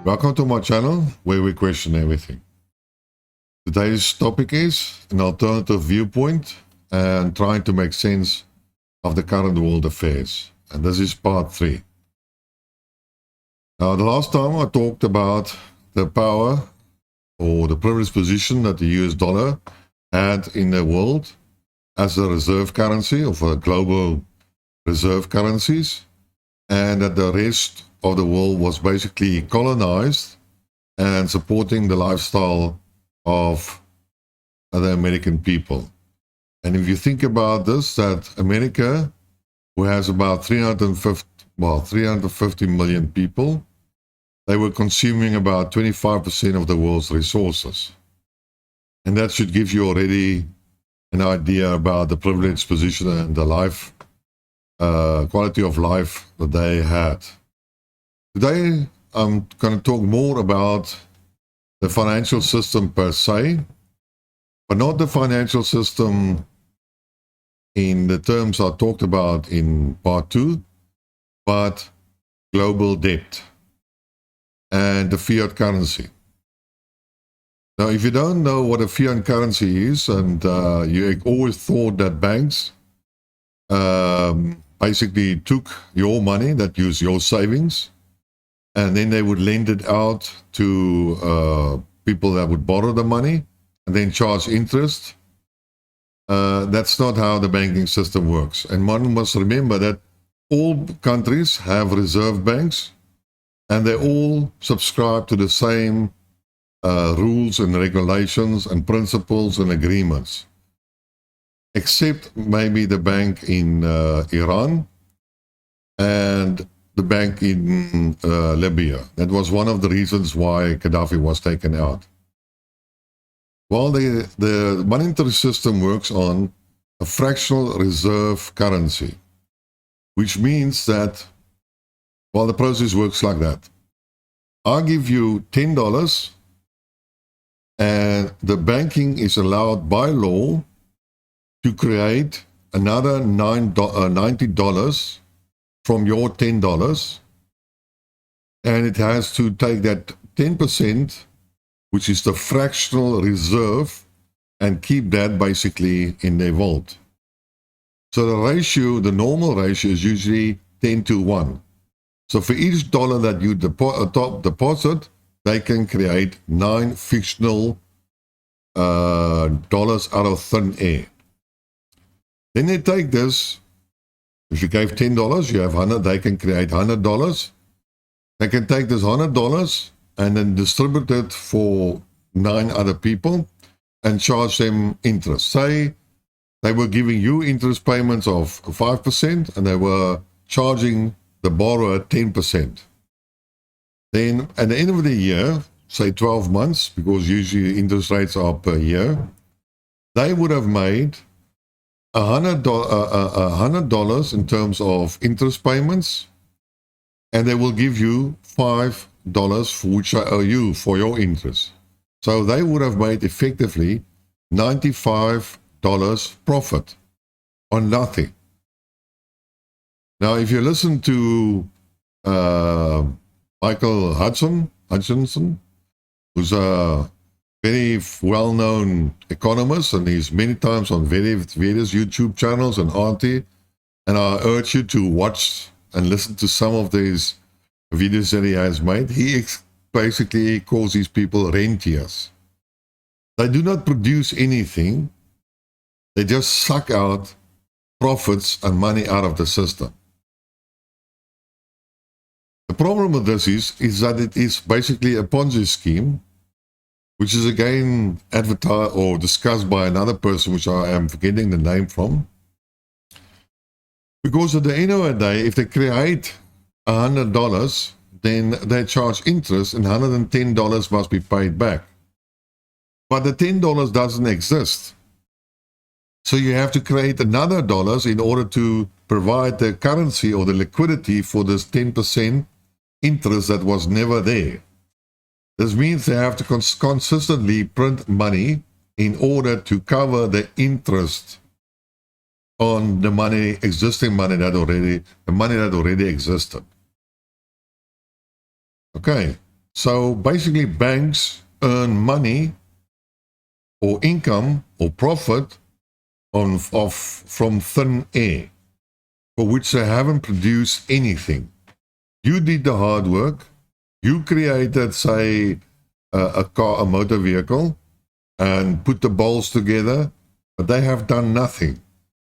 Welcome to my channel where we question everything. Today's topic is an alternative viewpoint and trying to make sense of the current world affairs. And this is part 3. Now, the last time I talked about the power or the privileged position that the US dollar had in the world as a reserve currency of global reserve currencies, and that the rest of the world was basically colonized and supporting the lifestyle of the American people. And if you think about this, that America, who has about 350 million people, they were consuming about 25% of the world's resources. And that should give you already an idea about the privileged position and the life, quality of life that they had. Today, I'm going to talk more about the financial system per se, but not the financial system in the terms I talked about in part 2, but global debt and the fiat currency. Now, if you don't know what a fiat currency is, and you always thought that banks basically took your money, that used your savings, and then they would lend it out to people that would borrow the money and then charge interest. That's not how the banking system works. And one must remember that all countries have reserve banks, and they all subscribe to the same rules and regulations and principles and agreements, except maybe the bank in Iran and the bank in Libya. That was one of the reasons why Gaddafi was taken out. Well, the monetary system works on a fractional reserve currency, which means that, well, the process works like that. I'll give you $10, and the banking is allowed by law to create another $90 from your $10, and it has to take that 10%, which is the fractional reserve, and keep that basically in their vault. So the ratio, the normal ratio, is usually 10-1. So for each dollar that you deposit, they can create 9 fictional dollars out of thin air. Then they take this. If you gave $10, you have 100, they can create $100. They can take this $100 and then distribute it for 9 other people and charge them interest. Say they were giving you interest payments of 5% and they were charging the borrower 10%. Then at the end of the year, say 12 months, because usually interest rates are per year, they would have made $100 in terms of interest payments, and they will give you $5 for which I owe you for your interest. So they would have made effectively $95 profit on nothing. Now, if you listen to Michael Hutchinson, who's a very well-known economist, and he's many times on various YouTube channels and RT, and I urge you to watch and listen to some of these videos that he has made. He basically calls these people rentiers. They do not produce anything. They just suck out profits and money out of the system. The problem with this is that it is basically a Ponzi scheme, which is again advertised or discussed by another person, which I am forgetting the name from. Because at the end of the day, if they create $100, then they charge interest, and $110 must be paid back. But the $10 doesn't exist. So you have to create another dollars in order to provide the currency or the liquidity for this 10% interest that was never there. This means they have to consistently print money in order to cover the interest on the money, existing money that already existed. Okay, So basically, banks earn money or income or profit from thin air, for which they haven't produced anything. You did the hard work. You created, say, a car, a motor vehicle, and put the bolts together, but they have done nothing.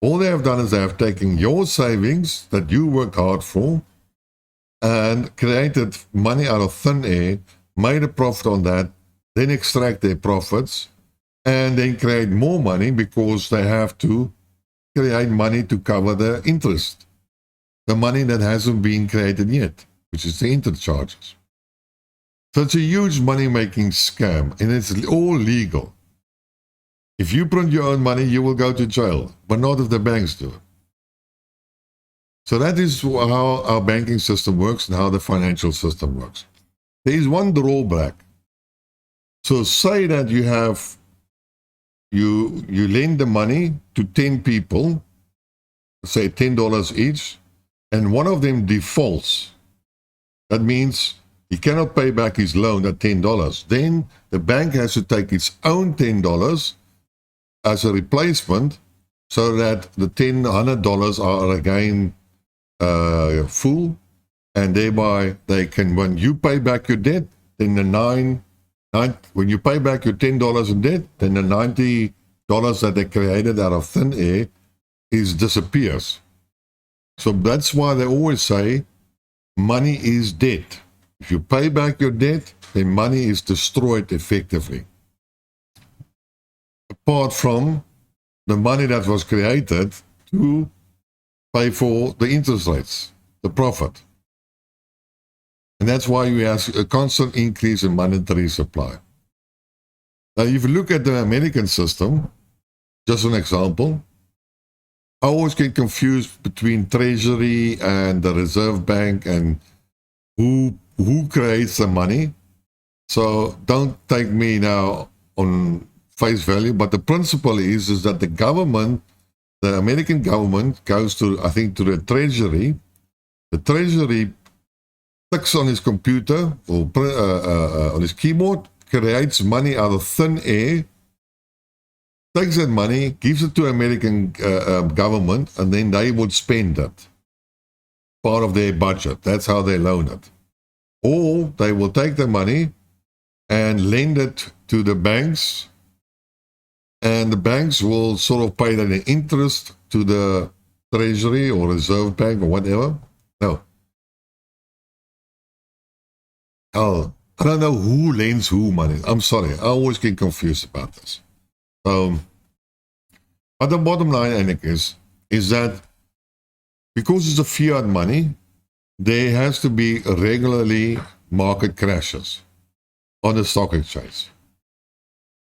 All they have done is they have taken your savings that you worked hard for and created money out of thin air, made a profit on that, then extract their profits, and then create more money because they have to create money to cover the interest, the money that hasn't been created yet, which is the interest charges. So it's a huge money-making scam, and it's all legal. If you print your own money, you will go to jail, but not if the banks do it. So that is how our banking system works and how the financial system works. There is one drawback. So say that you lend the money to 10 people, say $10 each, and one of them defaults. That means he cannot pay back his loan at $10. Then the bank has to take its own $10 as a replacement so that the $100 are again full, and thereby they can, when you pay back your debt, then when you pay back your $10 in debt, then the $90 that they created out of thin air disappears. So that's why they always say money is debt. If you pay back your debt, then money is destroyed effectively. Apart from the money that was created to pay for the interest rates, the profit. And that's why we have a constant increase in monetary supply. Now, if you look at the American system, just an example, I always get confused between Treasury and the Reserve Bank and who creates the money. So don't take me now on face value, but the principle is that the government, the American government goes to, I think, to the Treasury. The Treasury clicks on his computer or on his keyboard, creates money out of thin air, takes that money, gives it to American government, and then they would spend it. Part of their budget. That's how they loan it. Or they will take the money and lend it to the banks, and the banks will sort of pay the interest to the Treasury or Reserve Bank or whatever. No. Oh, I don't know who lends who money. I'm sorry. I always get confused about this. But the bottom line, Anik, is that because it's a fiat money, there has to be regularly market crashes on the stock exchange.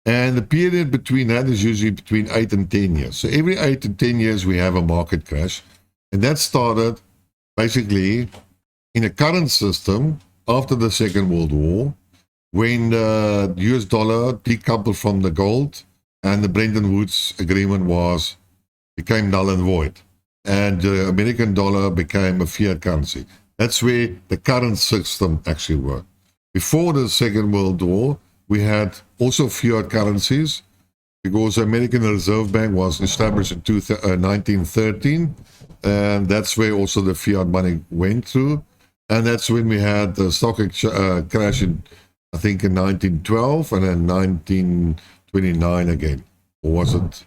And the period between that is usually between 8 and 10 years. So every 8 to 10 years, we have a market crash. And that started basically in the current system after the Second World War, when the US dollar decoupled from the gold and the Bretton Woods agreement became null and void. And the American dollar became a fiat currency. That's where the current system actually worked. Before the Second World War, we had also fiat currencies because the American Reserve Bank was established in 1913, and that's where also the fiat money went through. And that's when we had the stock crash in, I think, in 1912 and then 1929 again. Or was it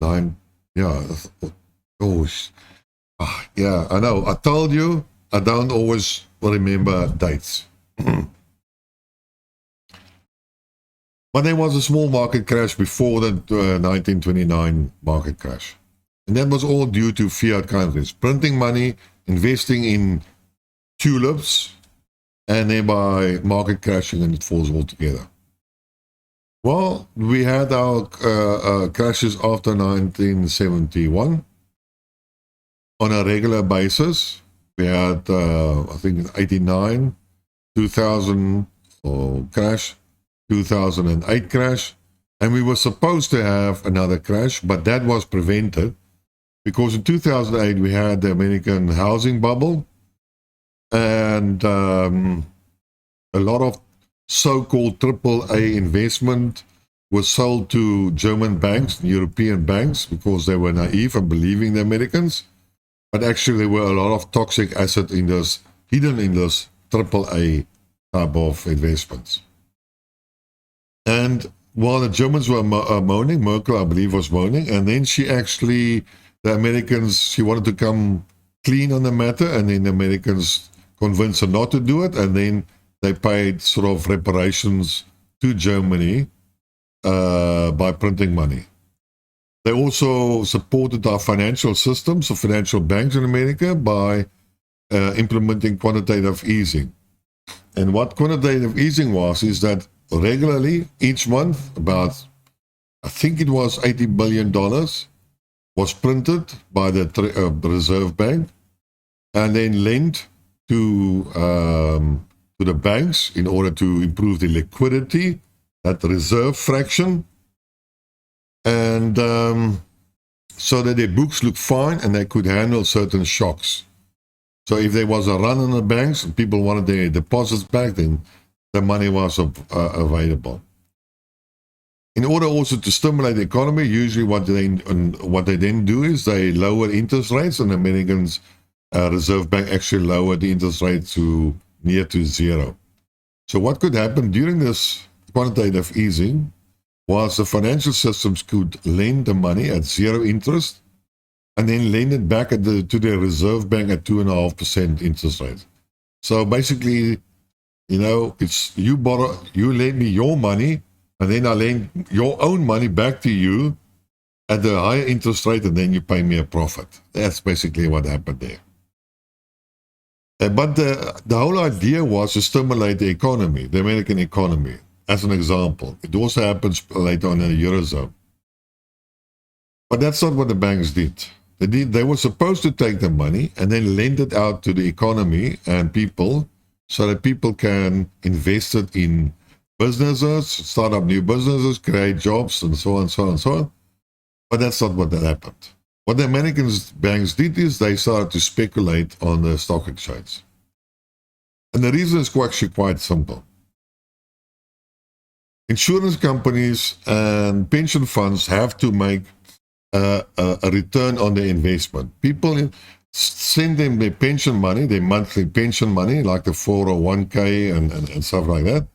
9? Yeah. Oh, yeah, I know. I told you, I don't always remember dates. But there was a small market crash before the 1929 market crash. And that was all due to fiat currencies. Printing money, investing in tulips, and thereby market crashing, and it falls all together. Well, we had our crashes after 1971 on a regular basis. We had, I think, 89, 2000 crash, 2008 crash, and we were supposed to have another crash, but that was prevented because in 2008 we had the American housing bubble, and A lot of so-called AAA investment was sold to German banks, European banks, because they were naive and believing the Americans. But actually, there were a lot of toxic asset in this, hidden in this AAA type of investments. And while the Germans were moaning, Merkel, I believe, was moaning, and then the Americans, she wanted to come clean on the matter, and then the Americans convinced her not to do it, and then they paid sort of reparations to Germany by printing money. They also supported our financial systems, the financial banks in America, by implementing quantitative easing. And what quantitative easing was is that regularly, each month, about, I think it was $80 billion, was printed by the Reserve Bank and then lent to the banks in order to improve the liquidity, that reserve fraction, and so that their books look fine and they could handle certain shocks. So if there was a run on the banks and people wanted their deposits back, then the money was available. In order also to stimulate the economy, usually what they then do is they lower interest rates, and the American Reserve Bank actually lowered the interest rate to near to zero. So what could happen during this quantitative easing was the financial systems could lend the money at zero interest and then lend it back to the Reserve Bank at 2.5% interest rate. So basically, it's you lend me your money, and then I lend your own money back to you at the higher interest rate, and then you pay me a profit. That's basically what happened there. But the whole idea was to stimulate the economy, the American economy, as an example. It also happens later on in the Eurozone. But that's not what the banks did. They were supposed to take the money and then lend it out to the economy and people so that people can invest it in businesses, start up new businesses, create jobs, and so on, so on, and so on. But that's not what happened. What the American banks did is they started to speculate on the stock exchange. And the reason is actually quite simple. Insurance companies and pension funds have to make a return on their investment. People send them their pension money, their monthly pension money, like the 401k and stuff like that.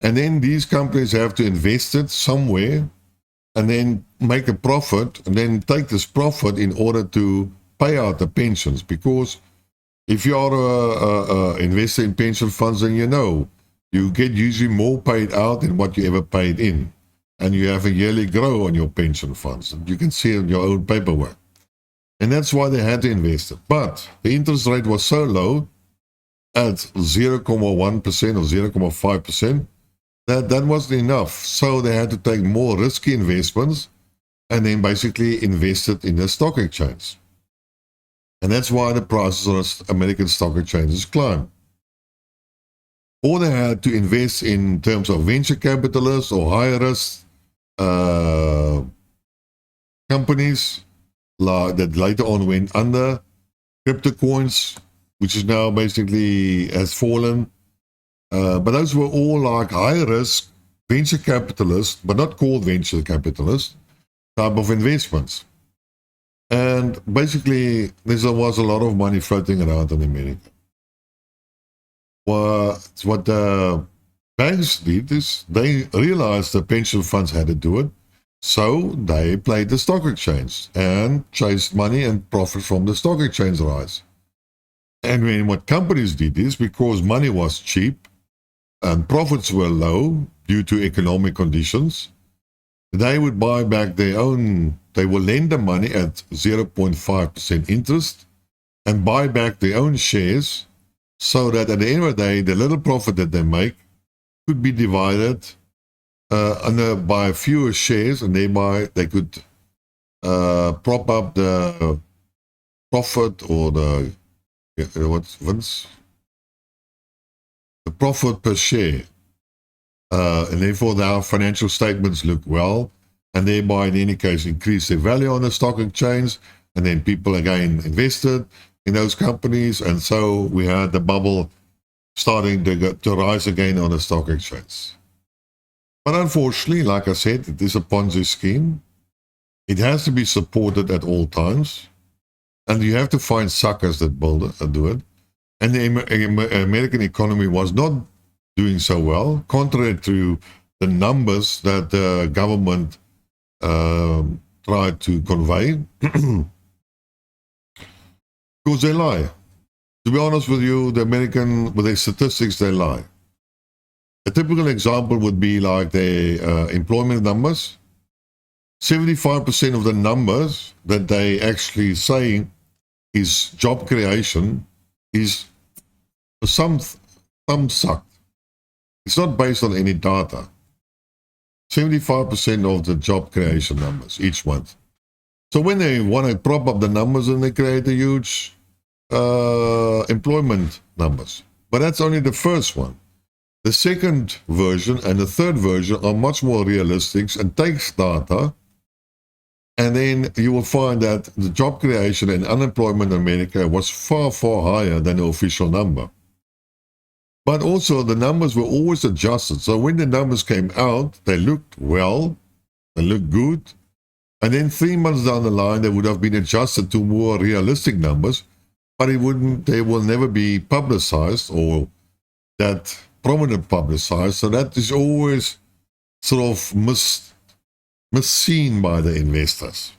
And then these companies have to invest it somewhere and then make a profit and then take this profit in order to pay out the pensions. Because if you are an investor in pension funds, then you get usually more paid out than what you ever paid in. And you have a yearly grow on your pension funds. You can see it in your own paperwork. And that's why they had to invest it. But the interest rate was so low at 0.1% or 0.5%, that wasn't enough. So they had to take more risky investments and then basically invest it in the stock exchange. And that's why the prices of American stock exchanges climbed. Or they had to invest in terms of venture capitalists or higher risk companies that later on went under. Crypto coins, which is now basically has fallen. But those were all like high risk venture capitalists, but not called venture capitalists, type of investments. And basically, there was a lot of money floating around in America. What the banks did is they realized the pension funds had to do it, so they played the stock exchange and chased money and profit from the stock exchange rise. And when what companies did is, because money was cheap and profits were low due to economic conditions, they would buy back they will lend the money at 0.5% interest and buy back their own shares, so that at the end of the day, the little profit that they make could be divided by fewer shares, and thereby they could prop up the profit or the profit per share. And therefore, our financial statements look well, and thereby, in any case, increase their value on the stock exchange, and then people again invested in those companies, and so we had the bubble starting to rise again on the stock exchange. But unfortunately, like I said, it is a Ponzi scheme. It has to be supported at all times. And you have to find suckers that do it. And the American economy was not doing so well, contrary to the numbers that the government tried to convey. Because they lie. To be honest with you, the American, with their statistics, they lie. A typical example would be like the employment numbers. 75% of the numbers that they actually say is job creation is some sucked. It's not based on any data. 75% of the job creation numbers each month. So when they want to prop up the numbers, then they create a huge employment numbers. But that's only the first one. The second version and the third version are much more realistic and takes data. And then you will find that the job creation and unemployment in America was far, far higher than the official number. But also the numbers were always adjusted. So when the numbers came out, they looked well, they looked good. And then 3 months down the line, they would have been adjusted to more realistic numbers, but they will never be publicized or that prominent publicized. So that is always sort of misseen by the investors.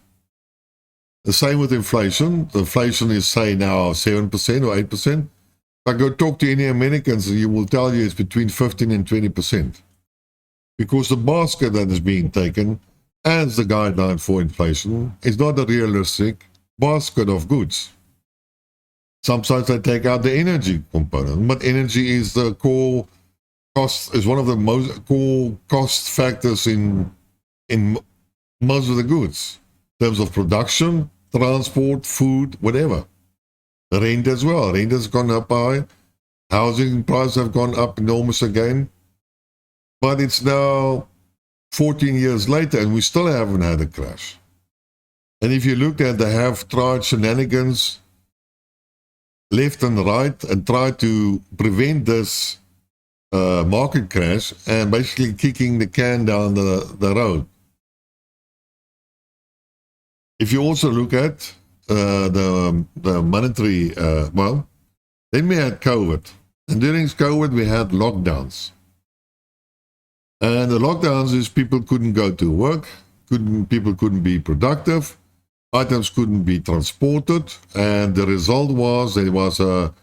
The same with inflation. The inflation is, say, now 7% or 8%. If I go talk to any Americans, you will tell you it's between 15 and 20%. Because the basket that is being taken as the guideline for inflation is not a realistic basket of goods. Sometimes they take out the energy component, but energy is the core cost, is one of the most core cost factors in most of the goods, in terms of production, transport, food, whatever. The rent as well. Rent has gone up high. Housing prices have gone up enormous again. But it's now 14 years later and we still haven't had a crash. And if you look at, they have tried shenanigans left and right and tried to prevent this market crash and basically kicking the can down the road. If you also look at the monetary, then we had COVID. And during COVID, we had lockdowns. And the lockdowns is people couldn't go to work, people couldn't be productive, items couldn't be transported, and the result was there was a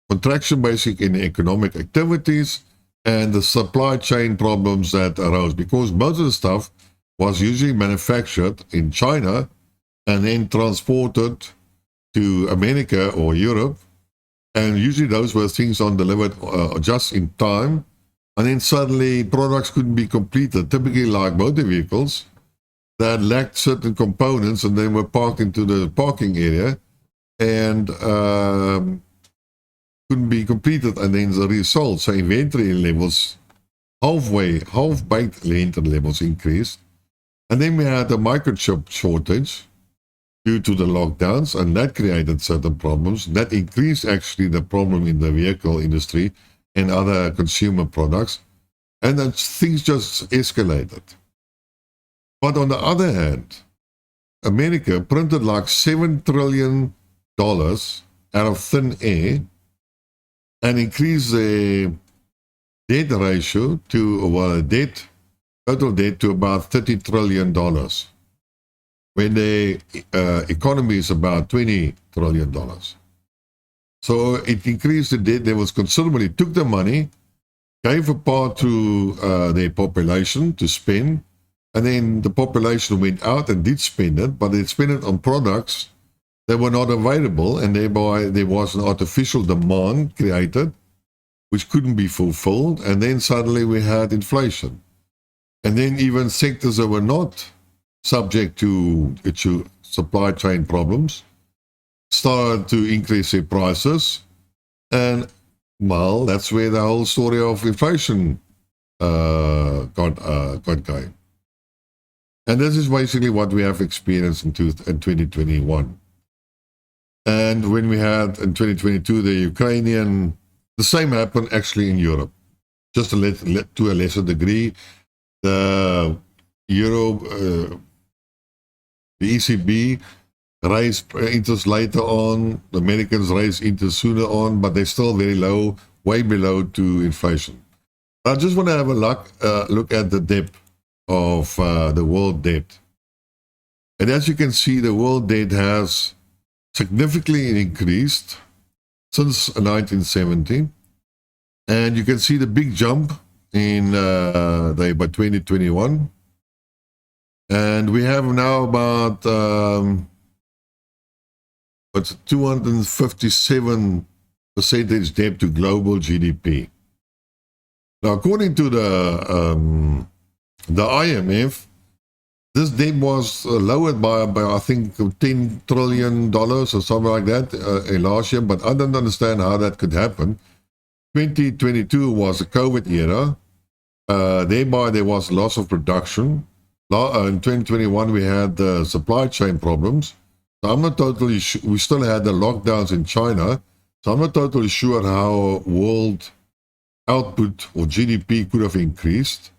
contraction basically in economic activities and the supply chain problems that arose, because most of the stuff was usually manufactured in China and then transported to America or Europe. And usually those were things delivered just in time. And then suddenly products couldn't be completed, typically like motor vehicles that lacked certain components and then were parked into the parking area and couldn't be completed and then resold. So inventory levels, half-baked inventory levels increased. And then we had a microchip shortage due to the lockdowns, and that created certain problems. That increased actually the problem in the vehicle industry and other consumer products. And then things just escalated. But on the other hand, America printed like $7 trillion out of thin air and increased the debt ratio to, total debt to about $30 trillion. When the economy is about $20 trillion. So it increased the debt levels considerably, took the money, gave a part to their population to spend, and then the population went out and did spend it, but they spent it on products that were not available, and thereby there was an artificial demand created, which couldn't be fulfilled, and then suddenly we had inflation. And then even sectors that were not subject to supply chain problems started to increase their prices, and well, that's where the whole story of inflation got going. And this is basically what we have experienced in 2021. And when we had in 2022 the Ukrainian, the same happened actually in Europe, just to a lesser degree. The Euro, the ECB raised interest later on. The Americans raised interest sooner on, but they're still very low, way below to inflation. I just want to have a look at the debt of the world debt. And as you can see, the world debt has significantly increased since 1970. And you can see the big jump in by 2021. And we have now about 257 percentage debt to global GDP. Now, according to the IMF, this debt was lowered by I think $10 trillion or something like that last year, but I don't understand how that could happen. 2022 was the COVID era. Thereby, there was loss of production. In 2021, we had supply chain problems. So I'm not totally sure. We still had the lockdowns in China. So I'm not totally sure how world output or GDP could have increased.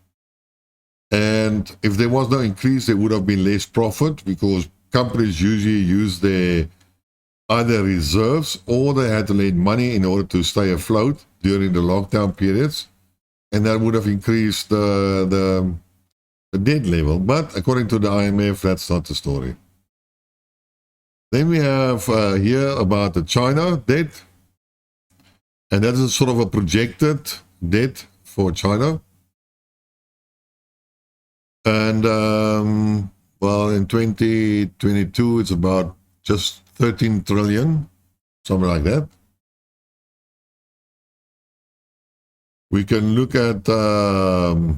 And if there was no increase, there would have been less profit because companies usually use their either reserves or they had to lend money in order to stay afloat during the lockdown periods. And that would have increased the debt level. But according to the IMF, that's not the story. Then we have here about the China debt. And that is sort of a projected debt for China. And, well, in 2022, it's about just 13 trillion, something like that. We can look at the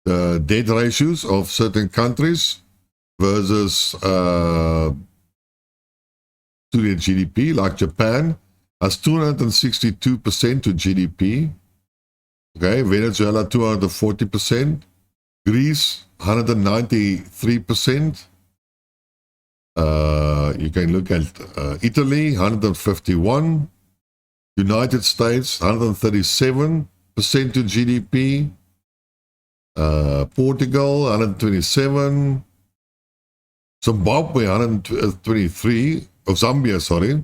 debt ratios of certain countries versus to their GDP, like Japan has 262% to GDP. Okay, Venezuela 240%, Greece 193%. You can look at Italy 151, United States 137% to GDP, Portugal 127, Zimbabwe 123, Zambia, sorry,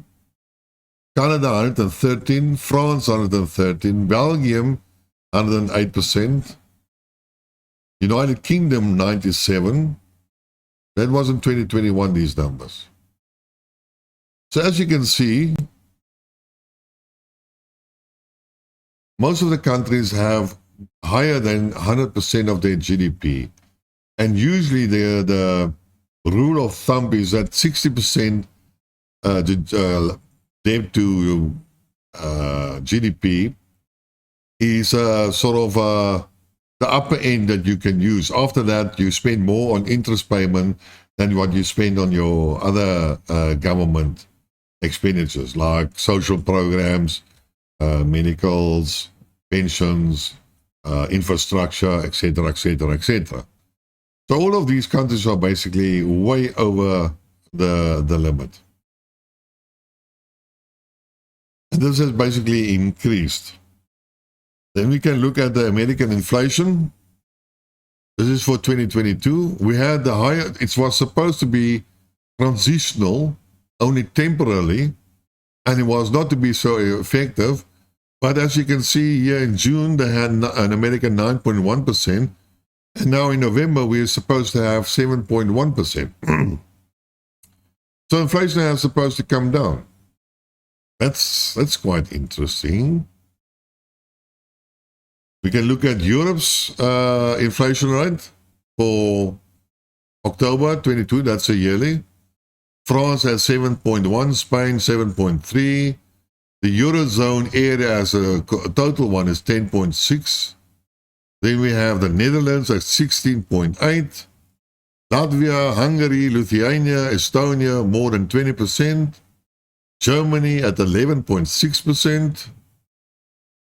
Canada 113, France 113, Belgium 108%, United Kingdom 97%. That was in 2021, these numbers. So as you can see, most of the countries have higher than 100% of their GDP. And usually the rule of thumb is that 60% debt to GDP is sort of the upper end that you can use. After that, you spend more on interest payment than what you spend on your other government expenditures, like social programs, medicals, pensions, infrastructure, etc., etc., etc. So all of these countries are basically way over the limit. And this has basically increased. Then we can look at the American inflation. This is for 2022. We had the higher, it was supposed to be transitional, only temporarily, and it was not to be so effective. But as you can see here in June, they had an American 9.1%, and now in November, we're supposed to have 7.1%. So inflation is supposed to come down. That's quite interesting. We can look at Europe's inflation rate for October 22, that's a yearly. France has 7.1, Spain 7.3. The Eurozone area as a total one is 10.6. Then we have the Netherlands at 16.8. Latvia, Hungary, Lithuania, Estonia more than 20%. Germany at 11.6%.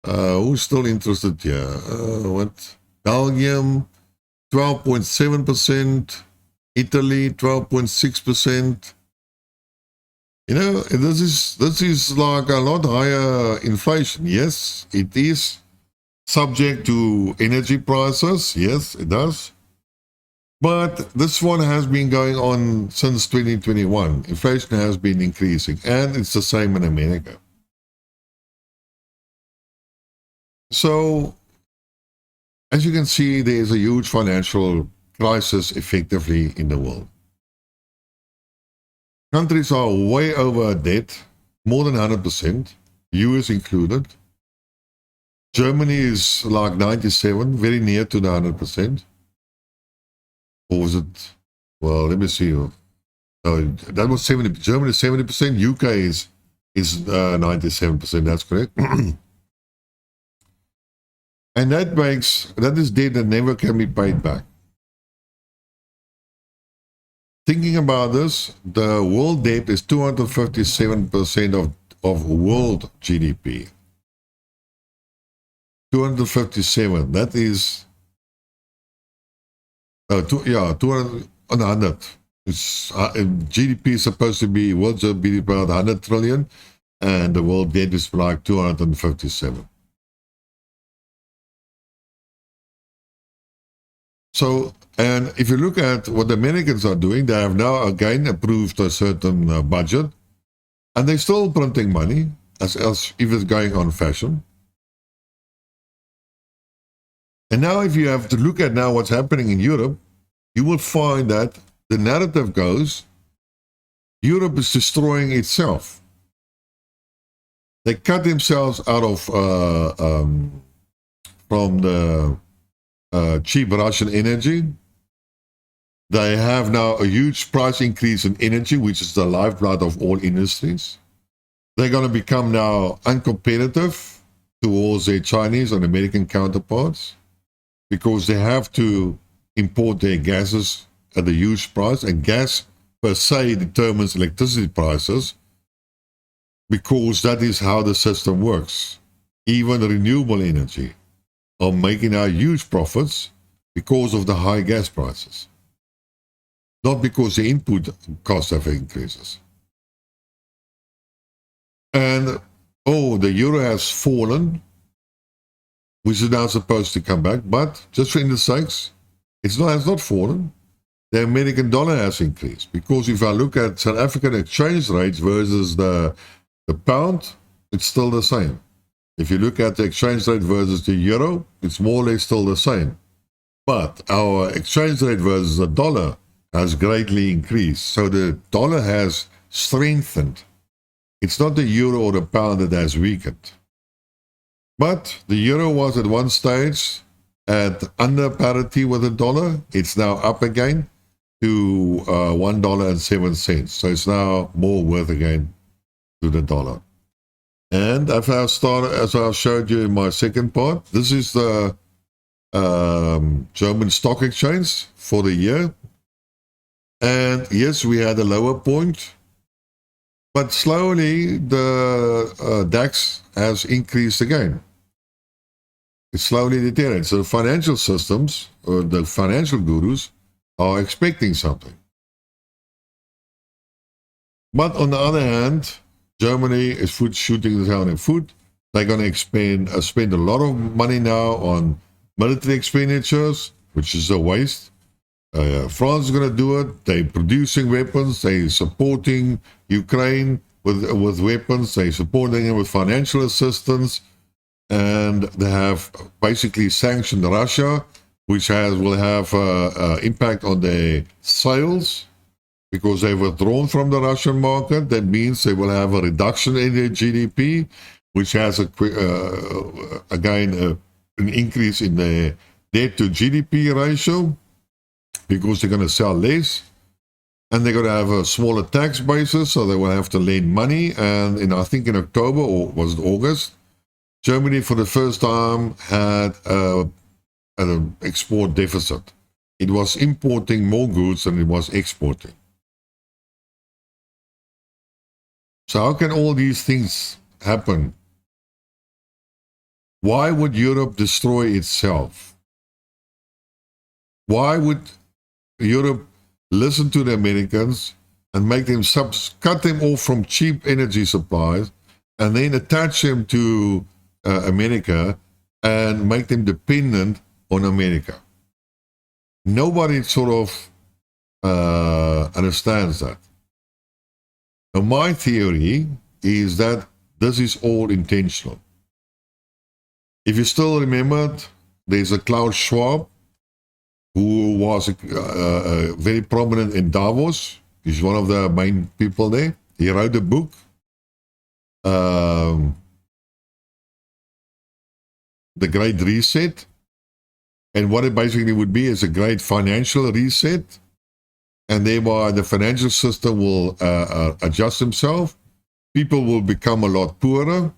Who's still interested here? Belgium, 12.7%. Italy 12.6%. You know, this is like a lot higher inflation. Yes, it is subject to energy prices. Yes, it does. But this one has been going on since 2021. Inflation has been increasing, and it's the same in America. So, as you can see, there is a huge financial crisis effectively in the world. Countries are way over debt, more than 100%, US included. Germany is like 97, very near to the 100%. Or was it? Well, let me see. That was 70. Germany is 70%. UK is 97%. That's correct. And that is debt that never can be paid back. Thinking about this, the world debt is 257% of world GDP. 257. That is, 200 on 100. It's, GDP is supposed to be, world GDP about 100 trillion, and the world debt is like 257. So, and if you look at what the Americans are doing, they have now again approved a certain budget, and they're still printing money as if it's going on fashion. And now if you have to look at now what's happening in Europe, you will find that the narrative goes, Europe is destroying itself. They cut themselves out of from the cheap Russian energy. They have now a huge price increase in energy, which is the lifeblood of all industries. They're going to become now uncompetitive towards their Chinese and American counterparts because they have to import their gases at a huge price, and gas per se determines electricity prices because that is how the system works. Even renewable energy are making now huge profits because of the high gas prices, not because the input costs have increases. And the euro has fallen, which is now supposed to come back, but just for instance sakes, it has not fallen. The American dollar has increased because if I look at South African exchange rates versus the pound, it's still the same. If you look at the exchange rate versus the euro, it's more or less still the same. But our exchange rate versus the dollar has greatly increased. So the dollar has strengthened. It's not the euro or the pound that has weakened. But the euro was at one stage at under parity with the dollar. It's now up again to $1.07. So it's now more worth again to the dollar. And as I showed you in my second part, this is the German stock exchange for the year. And yes, we had a lower point, but slowly the DAX has increased again. It slowly deteriorates. So the financial systems, or the financial gurus, are expecting something. But on the other hand, Germany is shooting down in foot. They're going to spend a lot of money now on military expenditures, which is a waste. France is going to do it. They're producing weapons. They're supporting Ukraine with weapons. They're supporting them with financial assistance. And they have basically sanctioned Russia, which will have impact on their sales because they've withdrawn from the Russian market. That means they will have a reduction in their GDP, which has an increase in their debt to GDP ratio because they're going to sell less. And they're going to have a smaller tax basis, so they will have to lend money. And I think in October, or was it August, Germany for the first time had an export deficit. It was importing more goods than it was exporting. So how can all these things happen? Why would Europe destroy itself? Why would Europe listen to the Americans and make them cut them off from cheap energy supplies, and then attach them to America and make them dependent on America. Nobody sort of understands that. Now, my theory is that this is all intentional. If you still remember, there's a Klaus Schwab who was very prominent in Davos. He's one of the main people there. He wrote a book. The Great Reset. And what it basically would be is a great financial reset. And thereby the financial system will adjust themselves. People will become a lot poorer.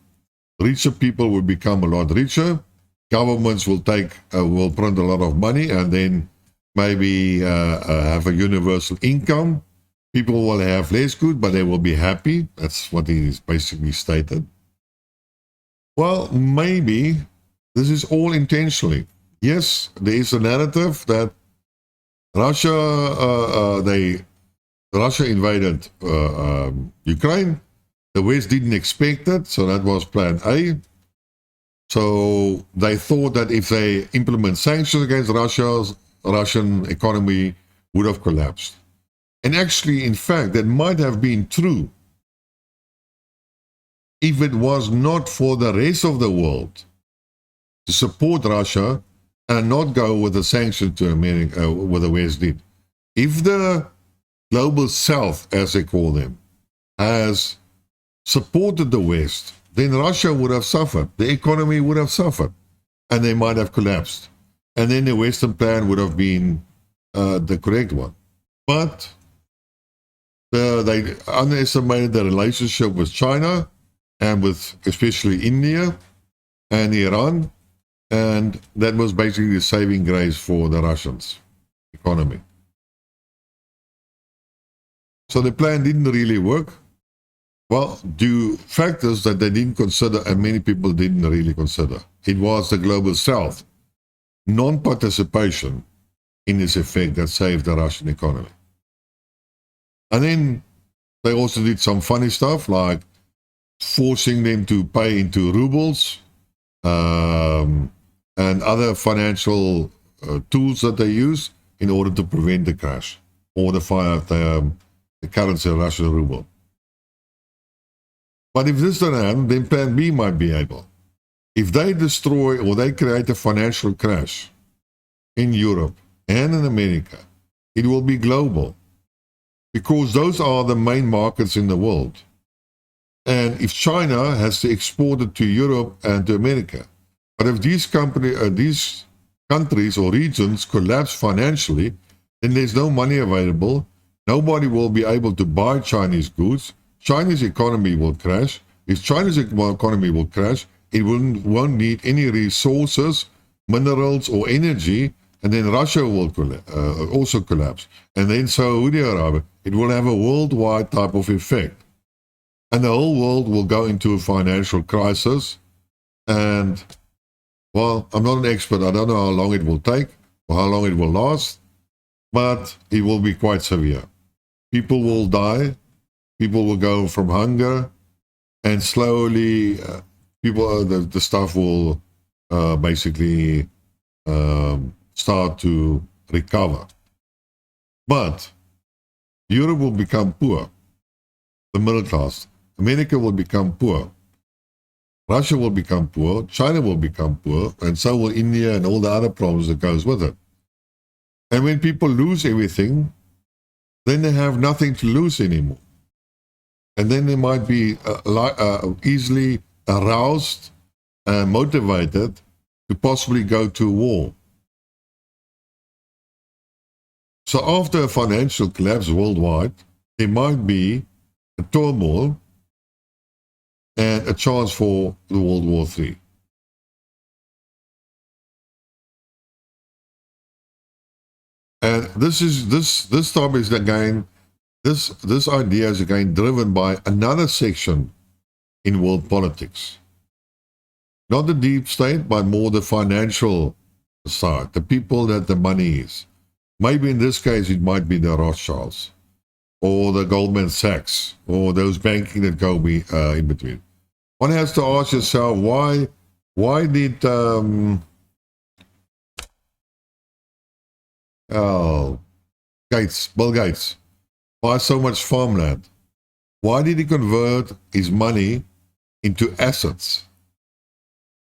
Richer people will become a lot richer. Governments will print a lot of money and then maybe have a universal income. People will have less good, but they will be happy. That's what he is basically stated. Well, maybe this is all intentionally. Yes, there is a narrative that Russia invaded Ukraine. The West didn't expect it, so that was plan A. So they thought that if they implement sanctions against Russia, Russian economy would have collapsed. And actually, in fact, that might have been true if it was not for the rest of the world to support Russia and not go with the sanctions to America, what the West did. If the global South, as they call them, has supported the West, then Russia would have suffered. The economy would have suffered. And they might have collapsed. And then the Western plan would have been the correct one. But they underestimated the relationship with China and with especially India and Iran. And that was basically the saving grace for the Russians' economy. So the plan didn't really work. Well, due factors that they didn't consider and many people didn't really consider. It was the global South, non-participation in this effect that saved the Russian economy. And then they also did some funny stuff like forcing them to pay into rubles and other financial tools that they use in order to prevent the crash or the currency of Russian ruble. But if this doesn't happen, then plan B might be able. If they destroy or they create a financial crash in Europe and in America, it will be global because those are the main markets in the world. And if China has to export it to Europe and to America, but if these countries or regions collapse financially, then there's no money available. Nobody will be able to buy Chinese goods. Chinese economy will crash. If China's economy will crash, it won't need any resources, minerals, or energy, and then Russia will also collapse. And then Saudi Arabia, it will have a worldwide type of effect. And the whole world will go into a financial crisis. And, well, I'm not an expert. I don't know how long it will take or how long it will last, but it will be quite severe. People will die. People will go from hunger, and slowly the stuff will basically start to recover. But Europe will become poor, the middle class. America will become poor. Russia will become poor. China will become poor, and so will India and all the other problems that goes with it. And when people lose everything, then they have nothing to lose anymore. And then they might be easily aroused and motivated to possibly go to war. So after a financial collapse worldwide, there might be a turmoil and a chance for the World War III. And this topic is again, this idea is again driven by another section in world politics. Not the deep state, but more the financial side, the people that the money is. Maybe in this case, it might be the Rothschilds or the Goldman Sachs or those banking that go in between. One has to ask yourself, why did Bill Gates, buy so much farmland? Why did he convert his money into assets?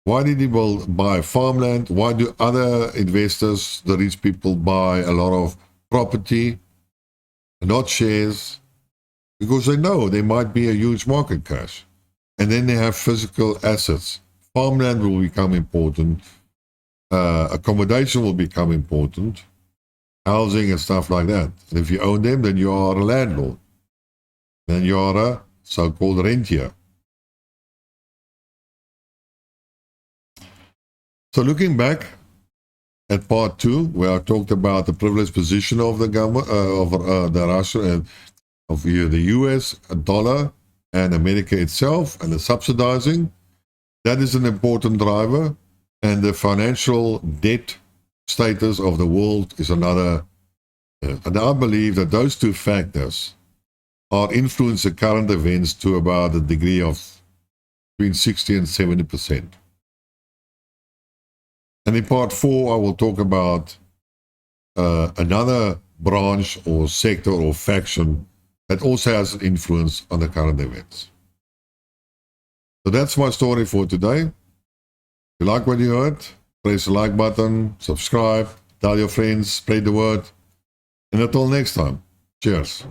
Why did he buy farmland? Why do other investors, the rich people, buy a lot of property, not shares? Because they know there might be a huge market crash. And then they have physical assets. Farmland will become important. Accommodation will become important. Housing and stuff like that. And if you own them, then you are a landlord. Then you are a so-called rentier. So looking back at part 2, where I talked about the privileged position of the government, of the Russia and of the US dollar and America itself, and the subsidizing, that is an important driver, and the financial debt status of the world is another. And I believe that those two factors are influencing current events to about a degree of between 60 and 70%. And in part 4, I will talk about another branch or sector or faction that also has an influence on the current events. So that's my story for today. If you like what you heard, press the like button, subscribe, tell your friends, spread the word. And until next time, cheers.